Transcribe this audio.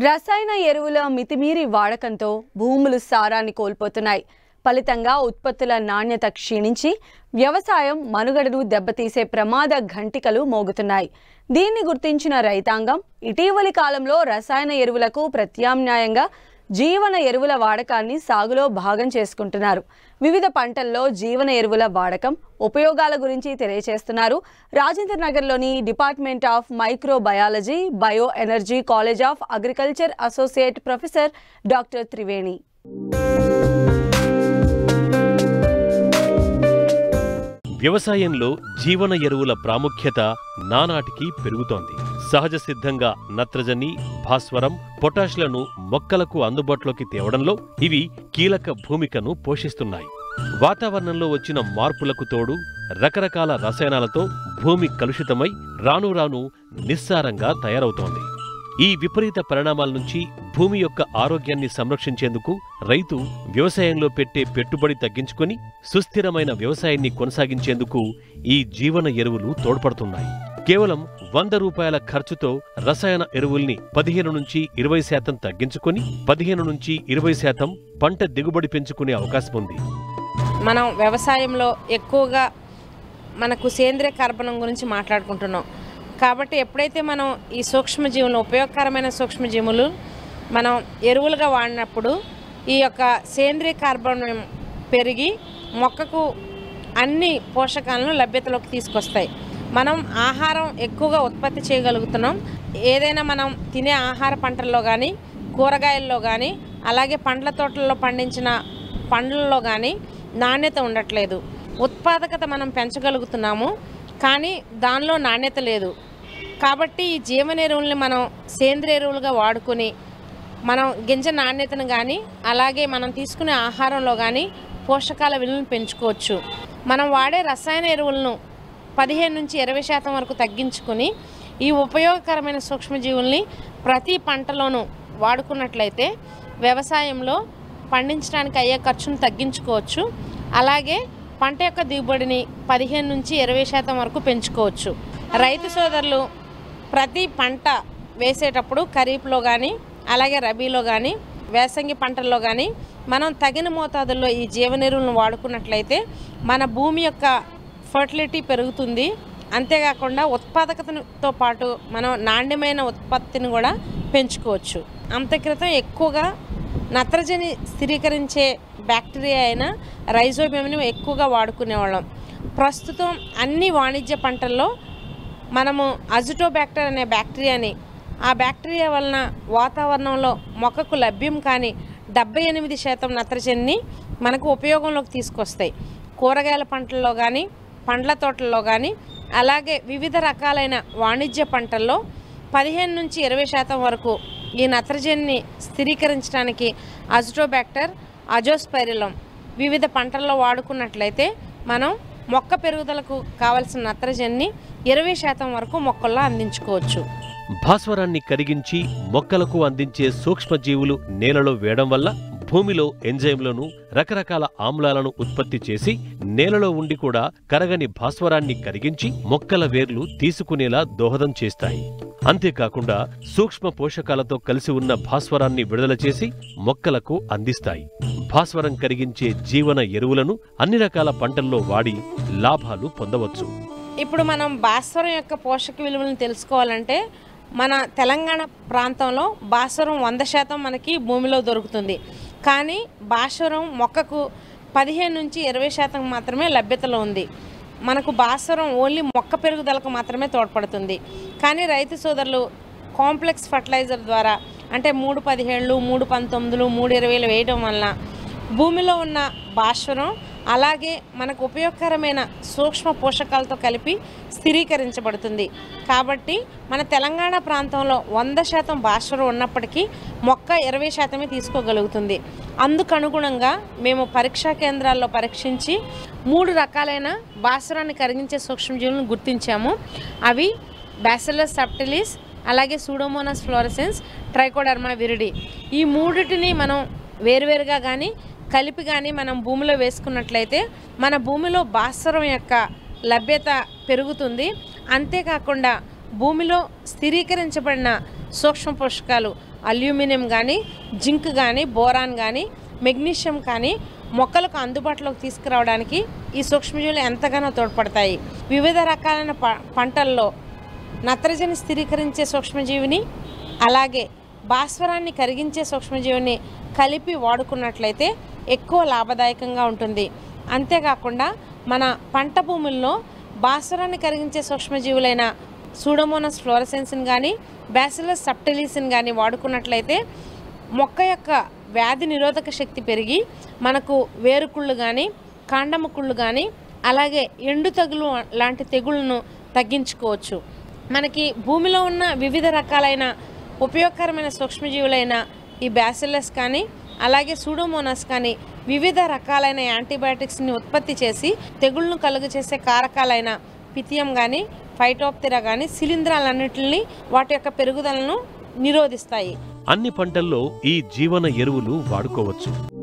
రసాయన ఎరువుల మితిమీరి వాడకంతో భూములు సారాన్ని కోల్పోతున్నాయి. ఫలితంగా ఉత్పత్తుల నాణ్యత క్షీణించి వ్యవసాయం మనుగడను దెబ్బతీసే ప్రమాద ఘంటికలు మోగుతున్నాయి. దీన్ని గుర్తించిన రైతాంగం ఇటీవలి కాలంలో రసాయన ఎరువులకు ప్రత్యామ్నాయంగా జీవన ఎరువుల వాడకాన్ని సాగులో భాగం చేసుకుంటున్నారు. వివిధ పంటల్లో జీవన ఎరువుల వాడకం ఉపయోగాల గురించి తెలియజేస్తున్నారు రాజేంద్ర నగర్లోని department of microbiology bio energy college of agriculture associate professor doctor Triveni. వ్యవసాయంలో జీవన ఎరువుల ప్రాముఖ్యత నానాటికి పెరుగుతోంది. సహజ సిద్ధంగా నత్రజని, భాస్వరం, పొటాష్లను మొక్కలకు అందుబాటులోకి తేవడంలో ఇవి కీలక భూమికను పోషిస్తున్నాయి. వాతావరణంలో వచ్చిన మార్పులకు తోడు రకరకాల రసాయనాలతో భూమి కలుషితమై రాను రాను నిస్సారంగా తయారవుతోంది. ఈ విపరీత పరిణామాల నుంచి భూమి యొక్క ఆరోగ్యాన్ని సంరక్షించేందుకు రైతు వ్యవసాయంలో పెట్టే పెట్టుబడి తగ్గించుకొని సుస్థిరమైన వ్యవసాయాన్ని కొనసాగించేందుకు ఈ జీవన ఎరువులు తోడ్పడుతున్నాయి. కేవలం 100 రూపాయల ఖర్చుతో రసాయన ఎరువుల్ని 15 నుంచి 20% తగ్గించుకొని 15 నుంచి 20% పంట దిగుబడి పెంచుకునే అవకాశం ఉంది. మనం వ్యవసాయంలో ఎక్కువగా మనకు సేంద్రియ కార్బనం గురించి మాట్లాడుకుంటున్నాం కాబట్టి ఎప్పుడైతే మనం ఈ సూక్ష్మజీవులు ఉపయోగకరమైన సూక్ష్మజీవులు మనం ఎరువులుగా వాడినప్పుడు ఈ యొక్క సేంద్రియ కార్బనం పెరిగి మొక్కకు అన్ని పోషకాలను లభ్యతలోకి తీసుకొస్తాయి. మనం ఆహారం ఎక్కువగా ఉత్పత్తి చేయగలుగుతున్నాం. ఏదైనా మనం తినే ఆహార పంటల్లో కానీ కూరగాయల్లో కానీ అలాగే పండ్ల తోటల్లో పండించిన పండ్లలో కానీ నాణ్యత ఉండట్లేదు. ఉత్పాదకత మనం పెంచగలుగుతున్నాము కానీ దానిలో నాణ్యత లేదు. కాబట్టి ఈ జీవన ఎరువుల్ని మనం సేంద్రియ ఎరువులుగా వాడుకొని మనం గింజ నాణ్యతను కానీ అలాగే మనం తీసుకునే ఆహారంలో కానీ పోషకాల విలువను పెంచుకోవచ్చు. మనం వాడే రసాయన ఎరువులను 15 నుంచి 20% వరకు తగ్గించుకొని ఈ ఉపయోగకరమైన సూక్ష్మజీవుల్ని ప్రతి పంటలోనూ వాడుకున్నట్లయితే వ్యవసాయంలో పండించడానికి అయ్యే ఖర్చును తగ్గించుకోవచ్చు. అలాగే పంట యొక్క దిగుబడిని 15 నుంచి 20% వరకు పెంచుకోవచ్చు. రైతు సోదరులు ప్రతి పంట వేసేటప్పుడు ఖరీఫ్లో కానీ అలాగే రబీలో కానీ వేసంగి పంటల్లో కానీ మనం తగిన మోతాదుల్లో ఈ జీవన ఎరువులను వాడుకున్నట్లయితే మన భూమి యొక్క ఫర్టిలిటీ పెరుగుతుంది. అంతేకాకుండా ఉత్పాదకతతో పాటు మనం నాణ్యమైన ఉత్పత్తిని కూడా పెంచుకోవచ్చు. అంతక్రితం ఎక్కువగా నత్రజని స్థిరీకరించే బ్యాక్టీరియా అయిన రైజోబియంని ఎక్కువగా వాడుకునేవాళ్ళం. ప్రస్తుతం అన్ని వాణిజ్య పంటల్లో మనము అజిటోబ్యాక్టర్ అనే బ్యాక్టీరియాని ఆ బ్యాక్టీరియా వలన వాతావరణంలో మొక్కకు లభ్యం కానీ 78% నత్రజనిని మనకు ఉపయోగంలోకి తీసుకొస్తాయి. కూరగాయల పంటల్లో కానీ పండ్ల తోటల్లో కానీ అలాగే వివిధ రకాలైన వాణిజ్య పంటల్లో 15 నుంచి 20% వరకు ఈ నత్రజనిని స్థిరీకరించడానికి అజిటోబ్యాక్టర్, అజోస్పైరిలం వివిధ పంటల్లో వాడుకున్నట్లయితే మనం మొక్క పెరుగుదలకు కావలసిన నత్రజనిని 20% వరకు మొక్కల్లో అందించుకోవచ్చు. భాస్వరాన్ని కరిగించి మొక్కలకు అందించే సూక్ష్మజీవులు నేలలో వేయడం వల్ల భూమిలో ఎంజైమ్లను రకరకాల ఆమ్లాలను ఉత్పత్తి చేసి నేలలో ఉండి కూడా కరగని భాస్వరాన్ని కరిగించి మొక్కల వేర్లు తీసుకునేలా దోహదం చేస్తాయి. అంతేకాకుండా సూక్ష్మ పోషకాలతో కలిసి ఉన్న భాస్వరాన్ని విడుదల చేసి మొక్కలకు అందిస్తాయి. భాస్వరం కరిగించే జీవన ఎరువులను అన్ని రకాల పంటల్లో వాడి లాభాలు పొందవచ్చు. ఇప్పుడు మనం భాస్వరం యొక్క పోషక విలువలను తెలుసుకోవాలంటే మన తెలంగాణ ప్రాంతంలో భాస్వరం 100% మనకి భూమిలో దొరుకుతుంది. కానీ భాస్వరం మొక్కకు 15 నుంచి 20% మాత్రమే లభ్యతలో ఉంది. మనకు భాస్వరం ఓన్లీ మొక్క పెరుగుదలకు మాత్రమే తోడ్పడుతుంది. కానీ రైతు సోదరులు కాంప్లెక్స్ ఫర్టిలైజర్ ద్వారా అంటే 317, 319, 320 వేయడం వలన భూమిలో ఉన్న భాస్వరం అలాగే మనకు ఉపయోగకరమైన సూక్ష్మ పోషకాలతో కలిపి స్థిరీకరించబడుతుంది. కాబట్టి మన తెలంగాణ ప్రాంతంలో 100% భాస్వరం ఉన్నప్పటికీ మొక్క 20% తీసుకోగలుగుతుంది. అందుకు అనుగుణంగా మేము పరీక్షా కేంద్రాల్లో పరీక్షించి 3 రకాలైన భాస్వరాన్ని కరిగించే సూక్ష్మజీవులను గుర్తించాము. అవి బ్యాసిల్లస్ సబ్టిలిస్, అలాగే సూడోమోనాస్ ఫ్లోరసెన్స్, ట్రైకోడర్మా విరిడి. ఈ మూడిటిని మనం వేరువేరుగా కానీ కలిపి కానీ మనం భూమిలో వేసుకున్నట్లయితే మన భూమిలో భాస్వరం యొక్క లభ్యత పెరుగుతుంది. అంతేకాకుండా భూమిలో స్థిరీకరించబడిన సూక్ష్మ పోషకాలు అల్యూమినియం కానీ, జింక్ కానీ, బోరాన్ కానీ, మెగ్నీషియం కానీ మొక్కలకు అందుబాటులోకి తీసుకురావడానికి ఈ సూక్ష్మజీవులు ఎంతగానో తోడ్పడతాయి. వివిధ రకాలైన పంటల్లో నత్రజని స్థిరీకరించే సూక్ష్మజీవిని అలాగే భాస్వరాన్ని కరిగించే సూక్ష్మజీవిని కలిపి వాడుకున్నట్లయితే ఎక్కువ లాభదాయకంగా ఉంటుంది. అంతేకాకుండా మన పంట భూముల్లో భాస్వరాన్ని కరిగించే సూక్ష్మజీవులైన సూడోమోనాస్ ఫ్లోరసెన్స్ని కానీ, బ్యాసిలస్ సబ్టిలిస్ని కానీ వాడుకున్నట్లయితే మొక్క యొక్క వ్యాధి నిరోధక శక్తి పెరిగి మనకు వేరుకుళ్ళు కానీ, కాండము కుళ్ళు కానీ, అలాగే ఎండు తెగులు లాంటి తెగుళ్ళను తగ్గించుకోవచ్చు. మనకి భూమిలో ఉన్న వివిధ రకాలైన ఉపయోగకరమైన సూక్ష్మజీవులైన ఈ బ్యాసిలస్ కానీ, అలాగే సూడోమోనాస్ కానీ వివిధ రకాలైన యాంటీబయాటిక్స్ని ఉత్పత్తి చేసి తెగుళ్ళను కలుగు చేసే కారకాలైన పిథియం కానీ, ఫైటోప్తెరా కానీ, శిలీంధ్రాలన్నింటినీ వాటి యొక్క పెరుగుదలను నిరోధిస్తాయి. అన్ని పంటల్లో ఈ జీవన ఎరువులు వాడుకోవచ్చు.